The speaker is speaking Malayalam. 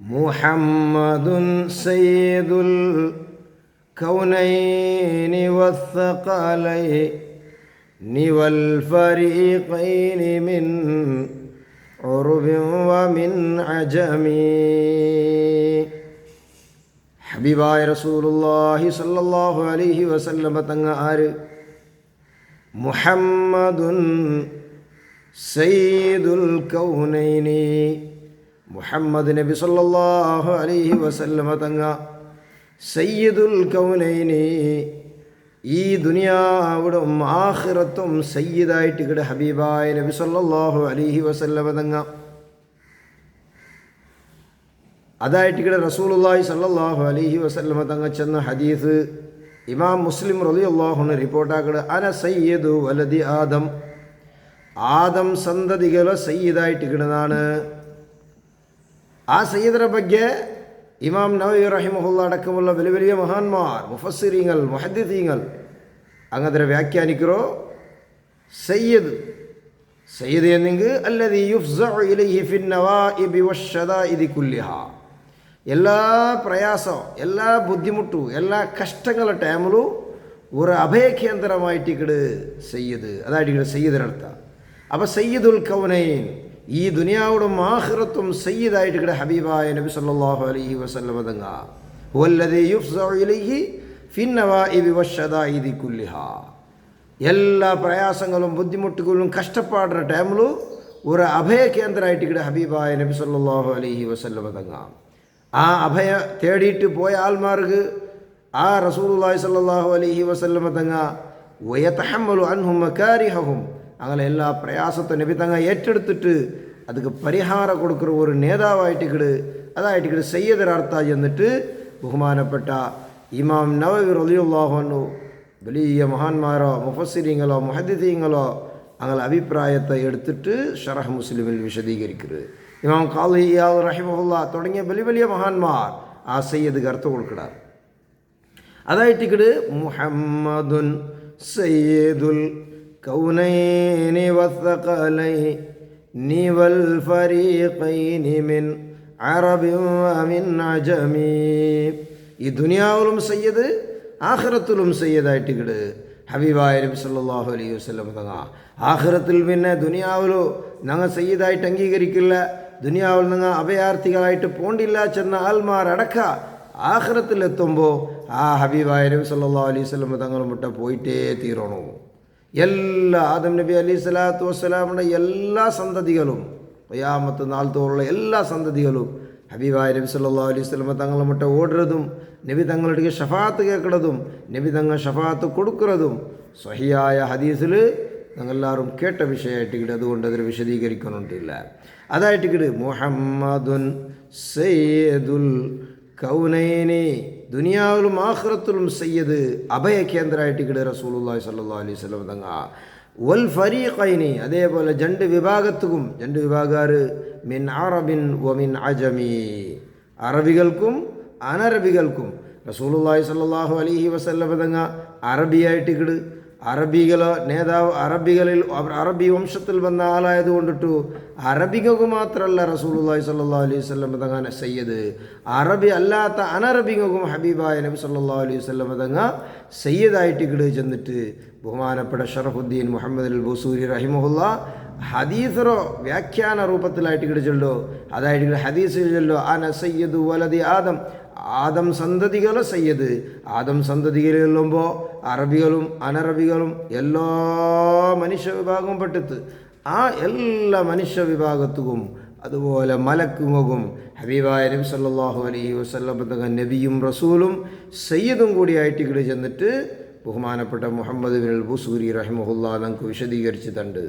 മുഹമ്മദുൻ സയ്യിദുൽ കൗനൈനി വസ്സഖലൈനി വൽ ഫരീഖൈനി മിൻ ഉറുബിൻ വമിൻ അജമി. ഹബീബായ റസൂലുള്ളാഹി സ്വല്ലല്ലാഹു അലൈഹി വസല്ലമ തങ്ങ ആര്? മുഹമ്മദുൻ സയ്യിദുൽ കൗനൈനി, മുഹമ്മദ് നബി സല്ലല്ലാഹു അലൈഹി വസല്ലമ തങ്ങ സയ്യിദുൽ കൗനൈനി, ഈ ദുനിയാവിടും ആഖിറത്തും സയ്യിദായിട്ട് ഇവിടെ ഹബീബായ നബി സല്ലല്ലാഹു അലൈഹി വസല്ലമ തങ്ങ അതായിട്ട് ഇവിടെ റസൂലുള്ളാഹി സല്ലല്ലാഹു അലൈഹി വസല്ലമ തങ്ങ ചെന്ന ഹദീസ് ഇമാം മുസ്ലിം റളിയല്ലാഹു അൻഹു റിപ്പോർട്ടാക്കട്, അന സയ്യിദു വലദി ആദം, ആദം സന്തതികളെ സയ്യിദായിട്ട് കിടന്നാണ്. ആ സയ്യിദറെ ಬಗ್ಗೆ ഇമാം നവവി റഹിമഹുല്ലാ അടക്കമുള്ള വലിയ വലിയ മഹാന്മാർ, മുഫസ്സിരീങ്ങൾ, മുഹദ്ദിഥീങ്ങൾ അങ്ങനത്തെ വ്യാഖ്യാനിക്കറോ സയ്യിദ് സയ്യിദ് എന്നെങ്കിൽ അല്ലദീ യുഫ്സഉ ഇലൈഹി ഫിൻ നവാഇബി വശ്ശദാഇദി കുല്ലിഹാ, എല്ലാ പ്രയാസം, എല്ലാ ബുദ്ധിമുട്ടു, എല്ലാ കഷ്ടങ്ങളെ ടൈമിലും ഒരു അഭയകേന്ദ്രമായിട്ട് ഇക്കട് സയ്യിദ്, അതായിട്ട് ഇവിടെ സയ്യിദിനർത്ഥം. അപ്പോൾ സയ്യിദുൽ കൗനൈൻ, ഈ ദുനിയാവുടും ആഖിറത്തും സയ്യിദായിട്ട് ഇവിടെ ഹബീബായ നബി സല്ലല്ലാഹു അലൈഹി വസല്ലമ തങ്ങ വല്ലദീ യുഫ്സഉ ഇലൈഹി ഫിൻ നവാഇബി വശ്ശദാഇദി കുല്ലിഹാ, എല്ലാ പ്രയാസങ്ങളും ബുദ്ധിമുട്ടുകളും കഷ്ടപ്പാടുന്ന ടൈമിലും ഒരു അഭയകേന്ദ്രമായിട്ട് ഇവിടെ ഹബീബായ നബി സല്ലല്ലാഹു അലൈഹി വസല്ലമ തങ്ങ. ആ അഭയ തേടിയിട്ട് പോയ ആൾമാർക്ക് ആ റസൂലുള്ളാഹി സല്ലല്ലാഹു അലൈഹി വസല്ലമ തങ്ങ വയതഹമ്മലു അൻഹും മകാരിഹഹും, അങ്ങനെ എല്ലാ പ്രയാസത്തെ നബി തങ്ങ ഏറ്റെടുത്തിട്ട് അതിക്ക് പരിഹാരം കൊടുക്കുന്ന ഒരു നേതാവായിട്ട് ഇക്കട്, അതായിട്ട് ഇക്കട് സയ്യിദരർത്ഥ എന്നിട്ട് ബഹുമാനപ്പെട്ട ഇമാം നവവി റളിയല്ലാഹു അൻഹു വലിയ മഹാന്മാരോ മുഫസ്സിരീങ്ങളോ മുഹദ്ദിഥീങ്ങളോ അങ്ങനെ അഭിപ്രായത്തെ എടുത്തിട്ട് ഷറഹ് മുസ്ലിമിൽ വിശദീകരിക്കുന്നത്. ഇമാം ഖാദി ഇയാദ് റഹിമഹുല്ലാ തുടങ്ങിയ വലിയ വലിയ മഹാന്മാർ ആ സയ്യിദ്ക്ക് അർത്ഥം കൊടുക്കണം. അതായിട്ട് ഇക്കട് മുഹമ്മദുൻ സയ്യിദുൽ കൗനൈനി വസ്സഖലൈനി വൽ ഫരീഖൈനി മിൻ അറബിൻ വമിൻ അജമി, ഈ ദുനിയാവിലും സയ്യിദ് ആഖിറത്തിലും സയ്യിദായിട്ട് ഇക്കട് ഹബീബായ നബി സല്ലല്ലാഹു അലൈഹി വസല്ലം തങ്ങ. ആഖിറത്തിൽ പിന്നെ ദുനിയാവിലോ ഞങ്ങൾ സയ്യിദായിട്ട് അംഗീകരിക്കില്ല, ദുനിയാവിൽ നിങ്ങൾ അഭയാർത്ഥികളായിട്ട് പോണ്ടില്ല ചെന്ന ആൽമാരടക്ക ആഖിറത്തിലെത്തുമ്പോൾ ആ ഹബീബായ നബി സല്ലല്ലാഹു അലൈഹി വസല്ലം തങ്ങൾ മുട്ട പോയിട്ടേ തീരണോ. എല്ലാ ആദം നബി അലൈഹി സ്വലാത്തു വസ്സലാമിൻ്റെ എല്ലാ സന്തതികളും ഖിയാമത്ത് നാൾ തോറുള്ള എല്ലാ സന്തതികളും ഹബീബായ നബി സല്ലല്ലാഹു അലൈഹി വസല്ലം തങ്ങളെ മുട്ട ഓടുന്നതും നബി തങ്ങളുടെ ഷഫാത്ത് കേൾക്കുന്നതും നബി തങ്ങൾ ഷഫാത്ത് കൊടുക്കുന്നതും സ്വഹിയായ ഹദീസിൽ ഞങ്ങളെല്ലാവരും കേട്ട വിഷയമായിട്ട് ഇങ്ങോട്ട്, അതുകൊണ്ട് അതിൽ വിശദീകരിക്കണമെന്നില്ല. അതായിട്ട് ഇങ്ങോട്ട് മുഹമ്മദുൻ സയ്യിദുൽ കൗനൈനി, ദുനിയാവിലും ആഖിറത്തിലും സയ്യിദ് അഭയകേന്ദ്രമായിട്ട് ഇങ്ങോട്ട് റസൂലുള്ളാഹി സ്വല്ലല്ലാഹു അലൈഹി വസല്ലം തങ്ങ. വൽ ഫരീഖൈനി, അതേപോലെ രണ്ട് വിഭാഗത്തും, രണ്ട് വിഭാഗക്കാർ മിൻ അറബിൻ വമിൻ അജമി, അറബികൾക്കും അനറബികൾക്കും. റസൂലുള്ളാഹി സ്വല്ലല്ലാഹു അലൈഹി വസല്ലം തങ്ങ അറബിയായിട്ട് ഇങ്ങോട്ട്, അറബികളോ നേതാവ്, അറബികളിൽ അറബി വംശത്തിൽ വന്ന ആളായത് കൊണ്ടിട്ടു അറബികൾക്ക് മാത്രമല്ല റസൂലുള്ളാഹി സ്വല്ലല്ലാഹു അലൈഹി വസല്ലം തങ്ങ സയ്യിദ്, അറബി അല്ലാത്ത അനറബികൾക്കും ഹബീബായ നബി സല്ലല്ലാഹു അലൈഹി വസല്ലം തങ്ങ സയ്യിദായിട്ട് ഇങ്ങട് ചെന്നിട്ട് ബഹുമാനപ്പെട്ട ഷറഫുദ്ദീൻ മുഹമ്മദ് അൽ ബുസൂരി റഹിമഹുല്ലാ ഹദീസറോ വ്യാഖ്യാന രൂപത്തിലായിട്ട് ഇങ്ങട് ചൊല്ലോ, അതായിട്ട് ഇങ്ങട് ഹദീസിൽ ചൊല്ലോ, അന സയ്യിദു വലദി ആദം, ആദം സന്തതികളെ സയ്യിദ്. ആദം സന്തതികളിൽ ചെല്ലുമ്പോൾ അറബികളും അനറബികളും എല്ലാ മനുഷ്യ വിഭാഗവും പെട്ടിട്ട് ആ എല്ലാ മനുഷ്യ വിഭാഗത്തും അതുപോലെ മലക്കുങ്ങും ഹബീബായ നബി സല്ലല്ലാഹു അലൈഹി വസല്ലം തങ്ങൾ നബിയും റസൂലും സയ്യിദും കൂടിയായിട്ട് ഇവിടെ ചെന്നിട്ട് ബഹുമാനപ്പെട്ട മുഹമ്മദ് ബിൻ അൽ ബുസൂരി റഹിമഹുല്ലാ നമുക്ക് വിശദീകരിച്ചിട്ടുണ്ട്.